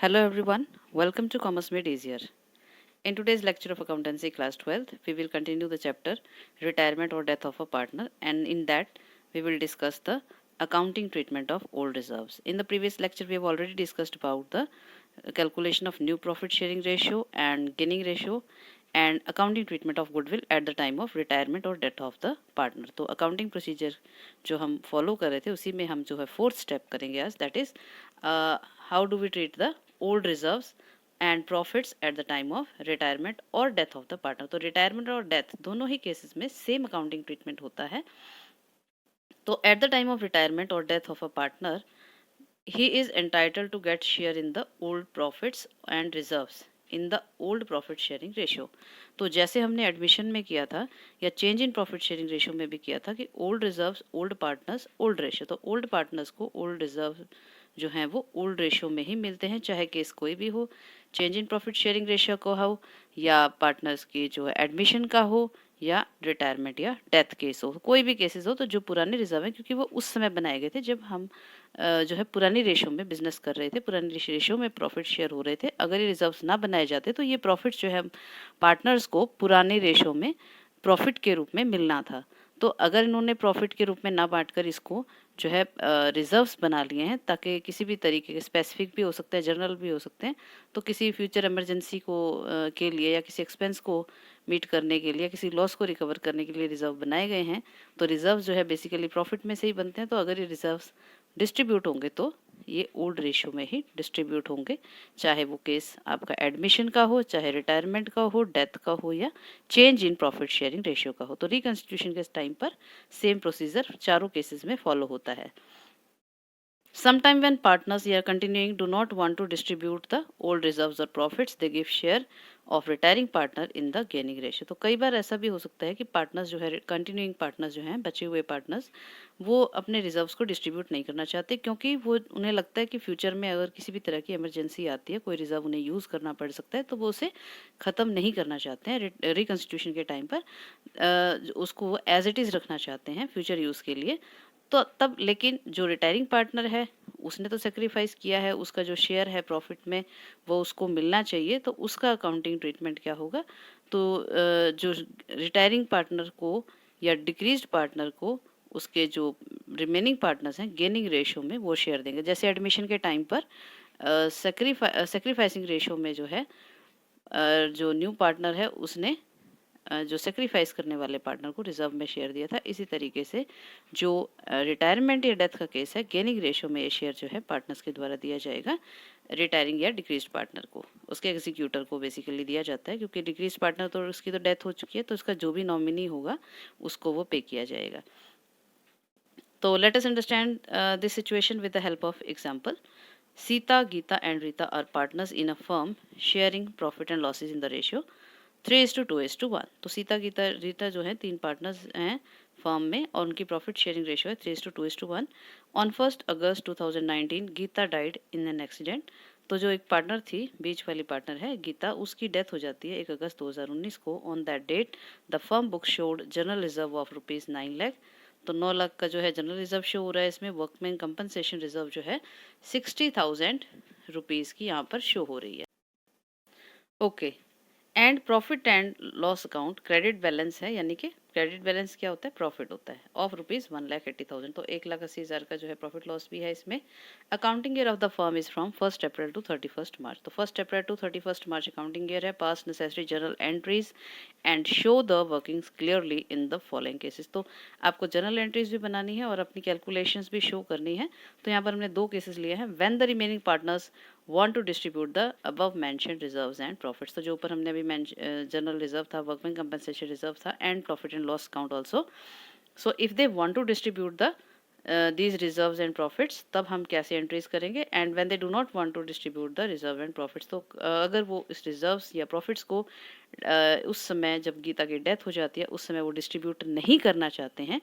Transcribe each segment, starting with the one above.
Hello everyone, welcome to Commerce Made Easier. In today's lecture of Accountancy Class 12th, we will continue the chapter Retirement or Death of a Partner, and in that we will discuss the accounting treatment of old reserves. In the previous lecture, we have already discussed about the calculation of new profit sharing ratio and gaining ratio and accounting treatment of goodwill at the time of retirement और death of the partner. तो accounting procedure जो हम follow कर रहे थे उसी में हम जो है फोर्थ स्टेप करेंगे आज, that is how do we treat the old reserves and profits at the time of retirement और डेथ ऑफ द पार्टनर. तो रिटायरमेंट और डेथ दोनों ही केसेस में सेम अकाउंटिंग ट्रीटमेंट होता है. तो at the time of retirement और death of a partner he is entitled to get share in the old profits and reserves in the old profit sharing ratio. तो जैसे हमने admission में किया था या change in profit sharing ratio में भी किया था कि old reserves old partners old ratio, तो ओल्ड पार्टनर्स को ओल्ड रिजर्व जो हैं वो ओल्ड रेशियो में ही मिलते हैं, चाहे केस कोई भी हो, change in profit sharing ratio का हो या पार्टनर्स की जो है एडमिशन का हो या रिटायरमेंट या डेथ केस हो, कोई भी केसेस हो. तो जो पुराने रिजर्व हैं क्योंकि वो उस समय बनाए गए थे जब हम जो है पुरानी रेशो में बिजनेस कर रहे थे, पुरानी रेशो में प्रॉफिट शेयर हो रहे थे. अगर ये रिजर्व्स ना बनाए जाते तो ये प्रॉफिट जो है पार्टनर्स को पुरानी रेशो में प्रॉफिट के रूप में मिलना था. तो अगर इन्होंने प्रॉफिट के रूप में ना बांटकर इसको जो है रिजर्व्स बना लिए हैं ताकि किसी भी तरीके के स्पेसिफिक भी हो सकते हैं, जनरल भी हो सकते हैं, तो किसी फ्यूचर इमरजेंसी को के लिए या किसी एक्सपेंस को मीट करने के लिए, किसी लॉस को रिकवर करने के लिए रिजर्व बनाए गए हैं. तो रिजर्व जो है बेसिकली प्रॉफिट में से ही बनते हैं. तो अगर ये रिजर्व्स डिस्ट्रीब्यूट होंगे तो ये ओल्ड रेशियो में ही डिस्ट्रीब्यूट होंगे, चाहे वो केस आपका एडमिशन का हो, चाहे रिटायरमेंट का हो, डेथ का हो या change in profit sharing ratio का हो. तो रिकंस्टिट्यूशन के टाइम पर सेम प्रोसीजर चारों केसेस में फॉलो होता है. Sometime when partners are continuing do not want to distribute the old reserves or profits, they give share of retiring partner in the gaining ratio. तो कई बार ऐसा भी हो सकता है कि पार्टनर्स जो है कंटिन्यूइंग पार्टनर्स जो हैं, बचे हुए पार्टनर्स, वो अपने रिजर्व्स को डिस्ट्रीब्यूट नहीं करना चाहते क्योंकि वो उन्हें लगता है कि फ्यूचर में अगर किसी भी तरह की इमरजेंसी आती है, कोई रिजर्व उन्हें यूज़ करना पड़ सकता है, तो वो उसे ख़त्म नहीं करना चाहते हैं रिकन्स्टिट्यूशन के टाइम पर. उसको वो एज इट इज़ रखना चाहते हैं फ्यूचर यूज़ के लिए. तो तब लेकिन जो रिटायरिंग पार्टनर है उसने तो सेक्रीफाइस किया है, उसका जो शेयर है प्रॉफिट में वो उसको मिलना चाहिए. तो उसका अकाउंटिंग ट्रीटमेंट क्या होगा? तो जो रिटायरिंग पार्टनर को या डिक्रीज्ड पार्टनर को उसके जो रिमेनिंग पार्टनर्स हैं गेनिंग रेशियो में वो शेयर देंगे. जैसे एडमिशन के टाइम पर सेक्रीफाइसिंग रेशियो में जो है जो न्यू पार्टनर है उसने जो सेक्रीफाइस करने वाले पार्टनर को रिजर्व में शेयर दिया था, इसी तरीके से जो रिटायरमेंट या डेथ का केस है गेनिंग रेशियो में ये शेयर जो है पार्टनर्स के द्वारा दिया जाएगा रिटायरिंग या डिक्रीज्ड पार्टनर को, उसके एग्जीक्यूटर को बेसिकली दिया जाता है क्योंकि डिक्रीज्ड पार्टनर तो उसकी तो डेथ हो चुकी है, तो उसका जो भी नॉमिनी होगा उसको वो पे किया जाएगा. तो let us understand this situation with the help of example. Sita, Geeta and Rita are partners in a firm sharing profit and losses in the ratio 3:2:1. तो सीता गीता रीता जो है तीन पार्टनर्स हैं फर्म में और उनकी प्रॉफिट शेयरिंग रेशियो है 3:2:1. On 1 August 2019 Geeta died in an accident. तो जो एक पार्टनर थी, बीच वाली पार्टनर है गीता, उसकी डेथ हो जाती है 1 अगस्त 2019 को. On that date the firm book showed general reserve of ₹9 lakh. तो 9 लाख का जो है जनरल रिजर्व शो हो रहा है इसमें. वर्कमैन कंपनसेशन रिजर्व जो है 60,000 रुपीज़ की यहाँ पर शो हो रही है. Okay. And profit and loss account credit balance है, यानी कि क्रेडिट बैलेंस क्या होता है? प्रॉफिट होता है ऑफ ₹1,80,000. तो 1,80,000 का जो है प्रॉफिट लॉस भी है इसमें. Accounting year of the firm is from 1 April to 31 March. तो 1 April to 31 March accounting year है. Pass necessary journal entries and show the workings clearly in the following cases. तो आपको जर्नल एंट्रीज भी बनानी है और अपनी कैलकुलेशंस भी शो करनी है. तो यहाँ पर हमने दो केसेस लिए हैं. When the remaining partners want to distribute the above mentioned reserves and profits. तो जो ऊपर हमने अभी जनरल रिजर्व था, वर्कमैन कंपनसेशन रिजर्व था and profit and loss account also. So if they want to distribute the these reserves and profits, तब हम कैसे एंट्रीज करेंगे? And when they do not want to distribute the reserve and profits, तो अगर वो इस reserves या profits को उस समय जब गीता की डेथ हो जाती है उस समय वो डिस्ट्रीब्यूट नहीं करना चाहते हैं,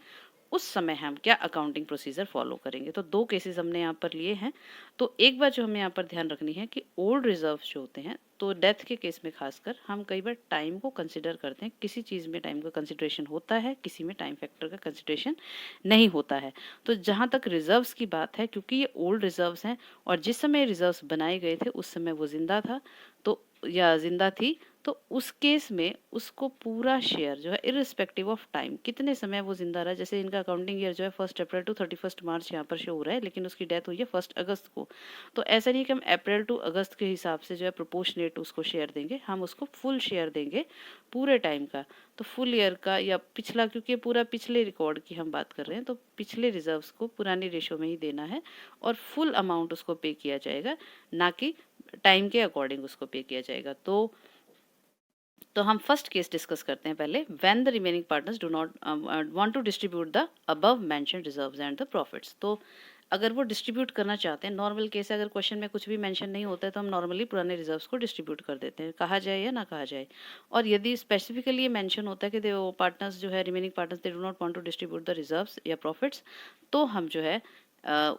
उस समय हम क्या अकाउंटिंग प्रोसीजर फॉलो करेंगे? तो दो केसेस हमने यहाँ पर लिए हैं. तो एक बात जो हमें यहाँ पर ध्यान रखनी है कि ओल्ड रिजर्व्स जो होते हैं तो डेथ के केस में खासकर हम कई बार टाइम को कंसिडर करते हैं, किसी चीज़ में टाइम का कंसिडरेशन होता है, किसी में टाइम फैक्टर का कंसिडरेशन नहीं होता है। तो जहाँ तक रिजर्व्स की बात है, क्योंकि ये ओल्ड रिजर्व्स हैं और जिस समय रिजर्व्स बनाए गए थे उस समय वो जिंदा था तो या जिंदा थी, तो उस केस में उसको पूरा शेयर जो है इरिस्पेक्टिव ऑफ टाइम, कितने समय वो जिंदा रहा, जैसे इनका अकाउंटिंग ईयर जो है 1 अप्रैल टू 31 मार्च यहाँ पर शो हो रहा है, लेकिन उसकी डेथ हुई है 1 अगस्त को। तो ऐसा नहीं कि हम अप्रैल टू अगस्त के हिसाब से जो है प्रोपोर्शनेट उसको शेयर देंगे, हम उसको फुल शेयर देंगे पूरे टाइम का। तो फुल ईयर का या पिछला, क्योंकि पूरा पिछले रिकॉर्ड की हम बात कर रहे हैं, तो पिछले रिजर्व्स को पुरानी रेशो में ही देना है और फुल अमाउंट उसको पे किया जाएगा, ना कि टाइम के अकॉर्डिंग उसको पे किया जाएगा। तो हम फर्स्ट केस डिस्कस करते हैं पहले, when the remaining partners do not want to distribute the above mentioned reserves and the profits. तो अगर वो डिस्ट्रीब्यूट करना चाहते हैं, नॉर्मल केस है, अगर क्वेश्चन में कुछ भी मेंशन नहीं होता है तो हम नॉर्मली पुराने रिजर्व्स को डिस्ट्रीब्यूट कर देते हैं, कहा जाए या ना कहा जाए। और यदि स्पेसिफिकली ये मेंशन होता है कि वो पार्टनर्स जो है, remaining partners, they do not want to distribute the reserves या प्रॉफिट्स, तो हम जो है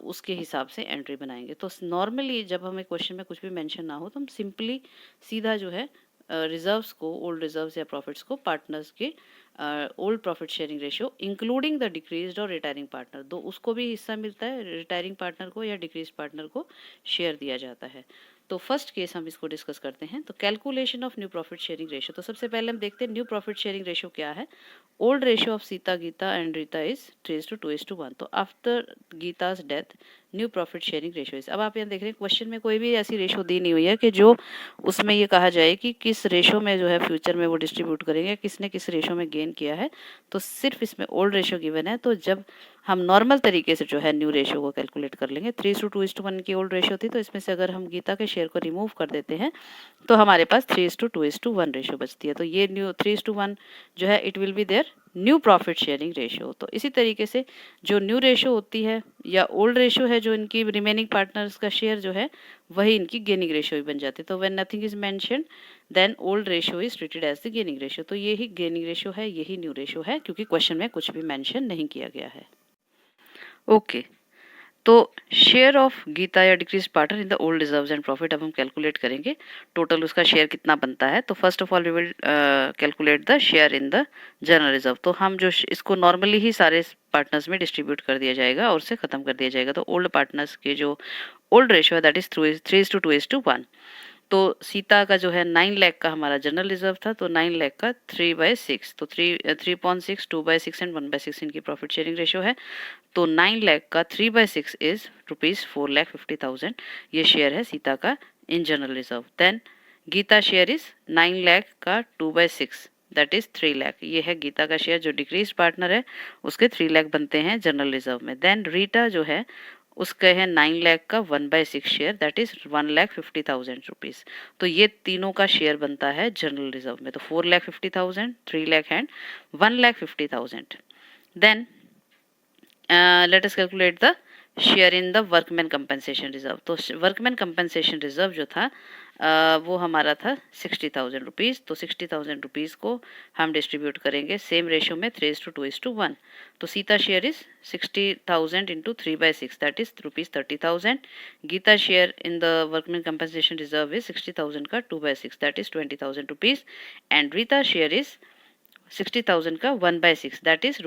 उसके हिसाब से एंट्री बनाएंगे। तो नॉर्मली जब हमें क्वेश्चन में कुछ भी मेंशन ना हो तो हम सिंपली सीधा जो है रिजर्व्स को, ओल्ड रिजर्व्स या प्रॉफिट्स को पार्टनर्स के old profit sharing ratio including the decreased और रिटायरिंग पार्टनर, दो उसको भी हिस्सा मिलता है, रिटायरिंग पार्टनर को या डिक्रीज पार्टनर को शेयर दिया जाता है। तो फर्स्ट केस हम इसको डिस्कस करते हैं। तो calculation of new profit sharing ratio, तो सबसे पहले हम देखते हैं न्यू प्रॉफिट शेयरिंग रेशियो क्या है। Old ratio of Sita, Geeta and Rita is 3:2:1। तो after Geeta's death new profit sharing ratio is, अब आप यहाँ देख रहे हैं क्वेश्चन में कोई भी ऐसी रेशियो दी नहीं हुई है कि जो उसमें ये कहा जाए कि किस रेशो में जो है फ्यूचर में वो डिस्ट्रीब्यूट करेंगे, किसने किस रेशो में गेन किया है। तो सिर्फ इसमें ओल्ड रेशो गिवन है। तो जब हम नॉर्मल तरीके से जो है न्यू रेशो को कैलकुलेट कर लेंगे, 3:2:1 की ओल्ड रेशो थी, तो इसमें से अगर हम गीता के शेयर को रिमूव कर देते हैं तो हमारे पास 3:2:1 रेशो बचती है। तो ये न्यू 3:1 जो है it will be their new profit sharing ratio. तो इसी तरीके से जो न्यू रेशो होती है या ओल्ड रेशो है, जो इनकी रिमेनिंग पार्टनर्स का शेयर जो है, वही इनकी गेनिंग रेशियो भी बन जाती है। तो when nothing is mentioned then old ratio is treated as the gaining ratio. तो यही गेनिंग रेशियो है, यही न्यू रेशियो है, क्योंकि क्वेश्चन में कुछ भी मेंशन नहीं किया गया है। ओके, तो शेयर ऑफ गीता या decrease partner in the old reserves and profit अब हम कैलकुलेट करेंगे, टोटल उसका शेयर कितना बनता है। तो first of all we will calculate the share in the general reserve. तो हम जो इसको नॉर्मली ही सारे पार्टनर्स में डिस्ट्रीब्यूट कर दिया जाएगा और उसे खत्म कर दिया जाएगा। तो ओल्ड पार्टनर्स के जो ओल्ड रेशियो है दैट इज 3:2:1। तो सीता का जो है 9 लाख का हमारा जनरल रिजर्व था, तो 9 लाख का 3/6, तो 3.6, 2/6 एंड 1/6 इनकी प्रॉफिट शेयरिंग रेशियो है। तो 9 लाख का 3/6 इज ₹4,50,000, ये शेयर है सीता का in general reserve. Then Geeta share is 9 lakh का 2/6 दैट इज 3 लाख, ये है गीता का शेयर, जो डिक्रीज पार्टनर है उसके 3 लाख बनते हैं जनरल रिजर्व में। देन रीटा जो है उसका है 9 लाख का 1/6 शेयर दैट इज ₹1,50,000। तो ये तीनों का शेयर बनता है जनरल रिजर्व में। तो 4,50,000, 3 lakh and 1,50,000। Then let us calculate the share in the workman compensation reserve. तो वर्कमैन कंपनसेशन रिजर्व जो था वो हमारा था ₹60,000। तो ₹60,000 को हम डिस्ट्रीब्यूट करेंगे सेम रेशियो में 3:2:1। तो Sita share is 60,000 into 3/6 that is ₹30,000। Geeta share in the workman compensation reserve is 60,000 का 2/6 that is ₹20,000 and Rita share is 60,000 का 1/6 दैट इज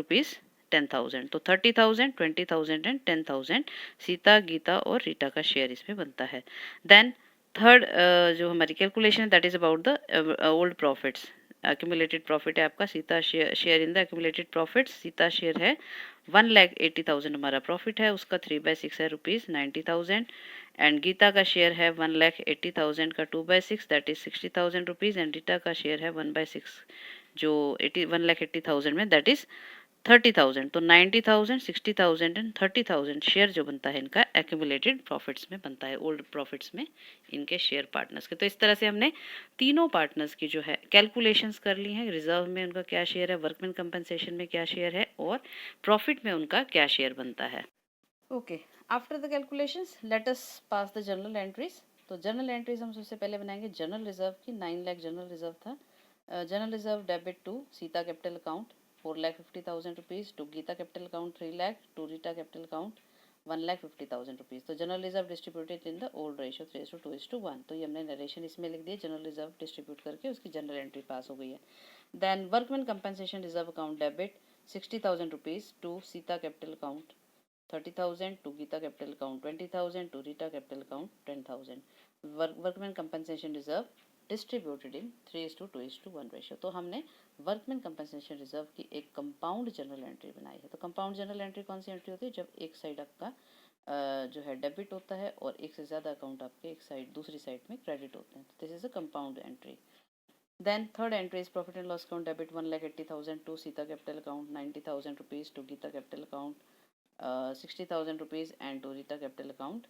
₹10,000। तो 30,000, 20,000 एंड 10,000 सीता, गीता और रीटा का शेयर इसमें बनता है। देन थर्ड जो हमारी कैलकुलेशन है that is about the old profits. Accumulated profit है आपका Sita share in the accumulated profits. Sita share है 1,80,000 हमारा प्रॉफिट है, उसका 3/6 है ₹90,000 एंड गीता का शेयर है 1,80,000 का 2/6 दैट इज ₹60,000 एंड रीटा का शेयर है 1/6 जो 1,80,000 में दैट इज 30,000। तो 90,000, 60,000 एंड 30,000 शेयर जो बनता है इनका एक्यूमुलेटेड प्रॉफिट्स में बनता है, ओल्ड प्रॉफिट्स में इनके शेयर पार्टनर्स के। तो इस तरह से हमने तीनों पार्टनर्स की जो है कैलकुलेशंस कर ली हैं, रिजर्व में उनका क्या शेयर है, वर्कमैन कंपनसेशन में क्या शेयर है और प्रॉफिट में उनका क्या शेयर बनता है। Okay, after the calculations let us pass the journal entries. तो जर्नल एंट्रीज हम सबसे पहले बनाएंगे जनरल रिजर्व की। 9 लाख जनरल रिजर्व था। General reserve debit to Sita capital account ₹4,50,000, to Geeta capital account 3 lakh, to Rita capital account 1,50,000 rupees. तो general reserve distributed in the old ratio 3:2:1। तो ये हमने नरेशन इसमें लिख दिया, जनरल रिजर्व डिस्ट्रीब्यूट करके उसकी जनरल एंट्री पास हो गई है। Then workman compensation reserve account debit 60,000 rupees to Sita capital account 30,000, to Geeta capital account 20,000, to Rita capital account 10,000. Workman compensation reserve distributed in 3:2:1 ratio. तो हमने वर्कमैन कंपनसेशन रिजर्व की एक compound general entry बनाई है। तो कंपाउंड जनरल एंट्री कौन सी entry होती है? जब एक साइड आपका जो है डेबिट होता है और एक से ज़्यादा अकाउंट आपके एक साइड दूसरी साइड में क्रेडिट होते हैं। This is a compound entry. Then third entry is profit and loss account debit 1,80,000 to Sita capital account 90,000 rupees, to Geeta capital account 60,000 rupees and to Rita capital account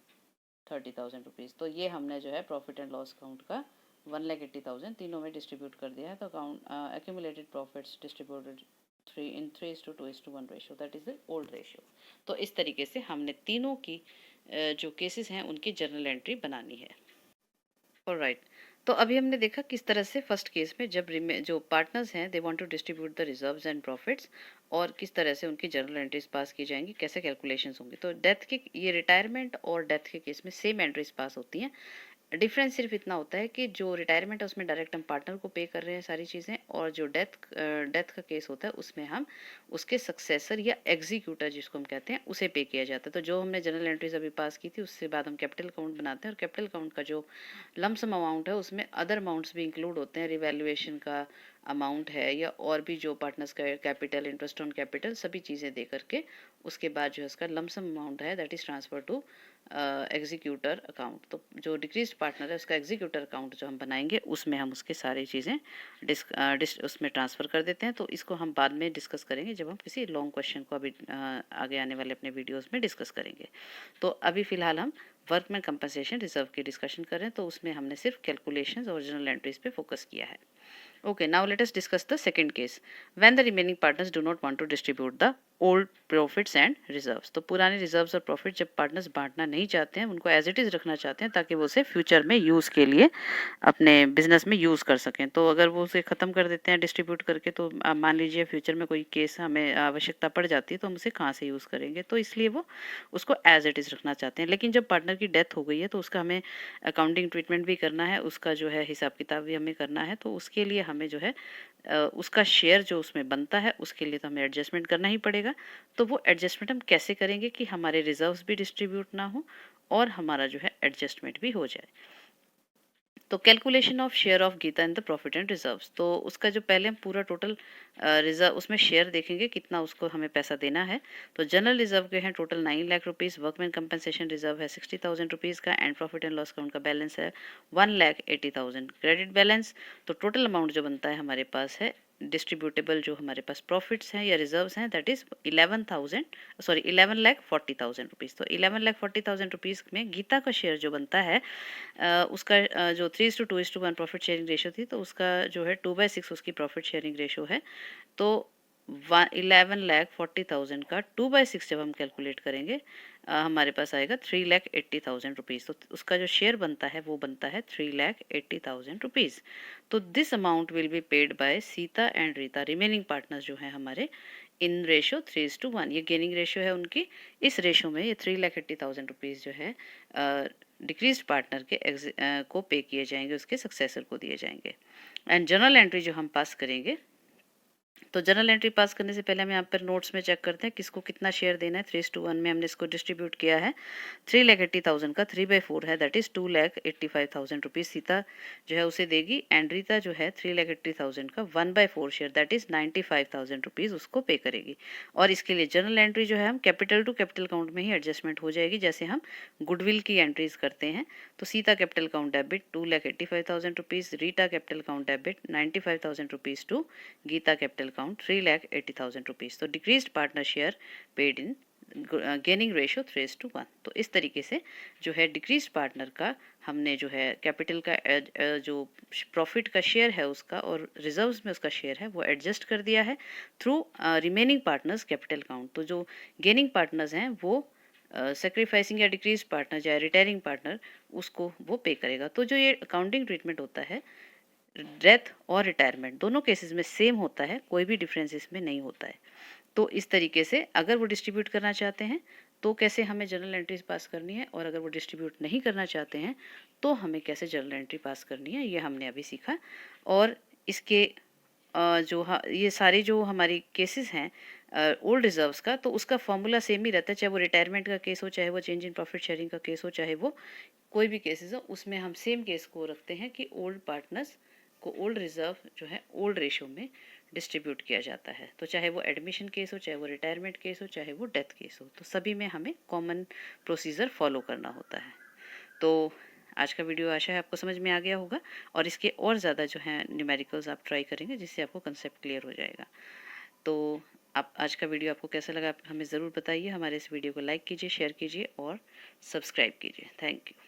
30,000 rupees. तो ये हमने जो है profit and loss account का 1,80,000 तीनों में distribute कर दिया है। तो account accumulated profits distributed 3:1 ratio, that is the old ratio. तो इस तरीके से हमने तीनों की जो केसेस हैं उनकी जर्नल एंट्री बनानी है। ऑलराइट, तो अभी हमने देखा किस तरह से फर्स्ट केस में जब जो पार्टनर्स हैं they want to distribute the reserves and profits, और किस तरह से उनकी जर्नल एंट्रीज पास की जाएंगी, कैसे कैलकुलेशंस होंगे। तो डेथ के ये रिटायरमेंट और डेथ के केस में सेम एंट्रीज पास होती हैं। डिफरेंस सिर्फ इतना होता है कि जो रिटायरमेंट है उसमें डायरेक्ट हम पार्टनर को पे कर रहे हैं सारी चीज़ें, और जो डेथ का केस होता है उसमें हम उसके सक्सेसर या एग्जीक्यूटर जिसको हम कहते हैं उसे पे किया जाता है। तो जो हमने जनरल एंट्रीज अभी पास की थी उससे बाद हम कैपिटल अकाउंट बनाते हैं, और कैपिटल अकाउंट का जो लमसम अमाउंट है उसमें अदर अमाउंट्स भी इंक्लूड होते हैं, रिवैल्यूएशन का अमाउंट है या और भी जो पार्टनर्स का कैपिटल, इंटरेस्ट ऑन कैपिटल, सभी चीज़ें दे करके उसके बाद जो है उसका लमसम अमाउंट है that is transfer to executor account. तो जो डिक्रीज पार्टनर है उसका एग्जीक्यूटर अकाउंट जो हम बनाएंगे उसमें हम उसके सारी चीज़ें उसमें ट्रांसफ़र कर देते हैं। तो इसको हम बाद में डिस्कस करेंगे जब हम किसी लॉन्ग क्वेश्चन को अभी आगे आने वाले अपने वीडियोस में डिस्कस करेंगे। तो अभी फ़िलहाल हम वर्कमैन कंपनसेशन रिजर्व की डिस्कशन करें, तो उसमें हमने सिर्फ कैलकुलेशंस और जनरल एंट्रीज पे फोकस किया है। Okay, now let us discuss the second case. When the remaining partners do not want to distribute the old profits and reserves. तो पुराने रिजर्व्स और प्रॉफिट जब पार्टनर्स बांटना नहीं चाहते हैं, उनको एज इट इज़ रखना चाहते हैं ताकि वो उसे फ्यूचर में यूज़ के लिए अपने बिजनेस में यूज़ कर सकें। तो अगर वो उसे ख़त्म कर देते हैं डिस्ट्रीब्यूट करके, तो मान लीजिए फ्यूचर में कोई केस हमें आवश्यकता पड़ जाती है तो हम उसे कहाँ से यूज़ करेंगे, तो इसलिए वो उसको एज इट इज़ रखना चाहते हैं। लेकिन जब पार्टनर की डेथ हो गई है तो उसका हमें अकाउंटिंग ट्रीटमेंट भी करना है, उसका जो है हिसाब किताब भी हमें करना है। तो उसके लिए हमें जो है उसका शेयर जो उसमें बनता है उसके लिए तो हमें एडजस्टमेंट करना ही पड़ेगा। तो वो एडजस्टमेंट हम कैसे करेंगे कि हमारे रिजर्व्स भी डिस्ट्रीब्यूट ना हो और हमारा जो है एडजस्टमेंट भी हो जाए। तो calculation of share of Geeta in the profit and reserves, तो उसका जो पहले हम पूरा टोटल रिजर्व उसमें शेयर देखेंगे कितना उसको हमें पैसा देना है। तो जनरल रिजर्व के हैं total 9 lakh rupees, workman compensation reserve है 60,000 रुपीज़ का, and profit and loss account का बैलेंस है 1,80,000 क्रेडिट बैलेंस। तो टोटल अमाउंट जो बनता है हमारे पास है डिस्ट्रीब्यूटेबल जो हमारे पास प्रॉफिट्स हैं या रिजर्व्स हैं दैट इज़ 11,40,000 रुपीज़। तो 11,40,000 रुपीज़ में गीता का शेयर जो बनता है उसका जो 3:2:1 प्रॉफिट शेयरिंग रेशो थी, तो उसका जो है 2/6 उसकी प्रॉफिट शेयरिंग रेशो है। तो 11,40,000 का 2/6 जब हम कैलकुलेट करेंगे हमारे पास आएगा 3,80,000 रुपीज़। तो उसका जो शेयर बनता है वो बनता है 3,80,000 रुपीज़। तो this amount will be paid by Sita and Rita, remaining partners जो हैं हमारे, इन रेशो 3:1। ये गेनिंग रेशो है उनकी। इस रेशो में ये 3,80,000 रुपीज़ जो है डिक्रीज पार्टनर के को पे किए जाएंगे, उसके सक्सेसर को दिए जाएंगे। एंड जनरल एंट्री जो हम पास करेंगे, तो जनरल एंट्री पास करने से पहले हम यहाँ पर नोट्स में चेक करते हैं किसको कितना शेयर देना है। 3:1 में हमने इसको डिस्ट्रीब्यूट किया है। 3,80,000 का 3/4 है दैट इज़ 2,85,000 रुपीज़ सीता जो है उसे देगी, एंड रीता जो है 3,80,000 का 1/4 शेयर दैट इज़ 95,000 रुपीज़ उसको पे करेगी। और इसके लिए जनरल एंट्री जो है हम कैपिटल टू कैपिटल अकाउंट में ही एडजस्टमेंट हो जाएगी, जैसे हम गुडविल की एंट्रीज करते हैं। तो Sita capital account debit 2,85,000 rupees, Rita capital account debit 95,000 rupees to Geeta capital account 3,80,000 rupees. तो decreased partner share paid in gaining ratio 3:1। तो इस तरीके से जो है डिक्रीज पार्टनर का हमने जो है कैपिटल का जो प्रॉफिट का शेयर है उसका और रिजर्व्स में उसका शेयर है वो एडजस्ट कर दिया है through remaining partners capital account. तो जो गेनिंग पार्टनर्स हैं वो सेक्रीफाइसिंग या डिक्रीज पार्टनर या रिटायरिंग पार्टनर उसको वो पे करेगा। तो जो ये अकाउंटिंग ट्रीटमेंट होता है डेथ और रिटायरमेंट दोनों केसेस में सेम होता है, कोई भी डिफरेंस इसमें नहीं होता है। तो इस तरीके से अगर वो डिस्ट्रीब्यूट करना चाहते हैं तो कैसे हमें जर्नल एंट्रीज पास करनी है, और अगर वो डिस्ट्रीब्यूट नहीं करना चाहते हैं तो हमें कैसे जर्नल एंट्री पास करनी है, ये हमने अभी सीखा। और इसके ये सारे जो हमारी केसेस हैं ओल्ड रिजर्व्स का, तो उसका फॉर्मूला सेम ही रहता है, चाहे वो रिटायरमेंट का केस हो, चाहे वो चेंज इन प्रॉफिट शेयरिंग का केस हो, चाहे वो कोई भी केसेस हो, उसमें हम सेम केस को रखते हैं कि ओल्ड पार्टनर्स को ओल्ड रिजर्व जो है ओल्ड रेशो में डिस्ट्रीब्यूट किया जाता है। तो चाहे वो एडमिशन केस हो, चाहे वो रिटायरमेंट केस हो, चाहे वो डेथ केस हो, तो सभी में हमें कॉमन प्रोसीजर फॉलो करना होता है। तो आज का वीडियो आशा है आपको समझ में आ गया होगा, और इसके और ज़्यादा जो है न्यूमेरिकल्स आप ट्राई करेंगे जिससे आपको कंसेप्ट क्लियर हो जाएगा। तो आप आज का वीडियो आपको कैसा लगा आप हमें ज़रूर बताइए। हमारे इस वीडियो को लाइक कीजिए, शेयर कीजिए और सब्सक्राइब कीजिए। Thank you.